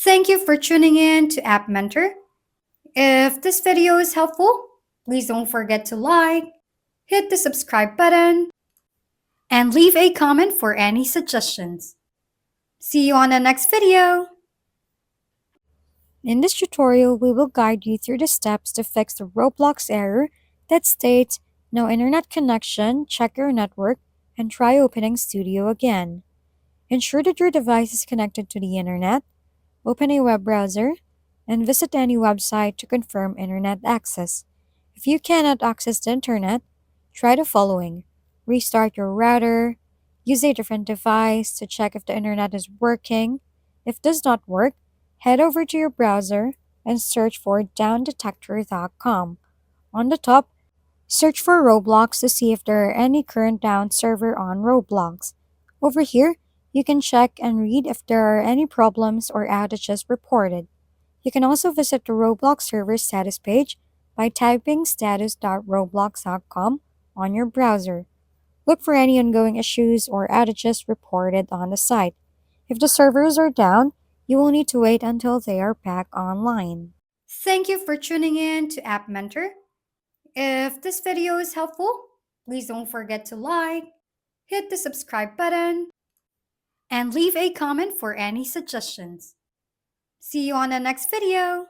Thank you for tuning in to App Mentor. If this video is helpful, please don't forget to like, hit the subscribe button, and leave a comment for any suggestions. See you on the next video. In this tutorial, we will guide you through the steps to fix the Roblox error that states no internet connection, check your network, and try opening Studio again. Ensure that your device is connected to the internet. Open a web browser and visit any website to confirm internet access. If you cannot access the internet, try the following. Restart your router, use a different device to check if the internet is working. If does not work, head over to your browser and search for downdetector.com. On the top, search for Roblox to see if there are any current down server on Roblox. Over here, you can check and read if there are any problems or outages reported. You can also visit the Roblox server status page by typing status.roblox.com on your browser. Look for any ongoing issues or outages reported on the site. If the servers are down, you will need to wait until they are back online. Thank you for tuning in to App Mentor. If this video is helpful, please don't forget to like, hit the subscribe button, and leave a comment for any suggestions. See you on the next video.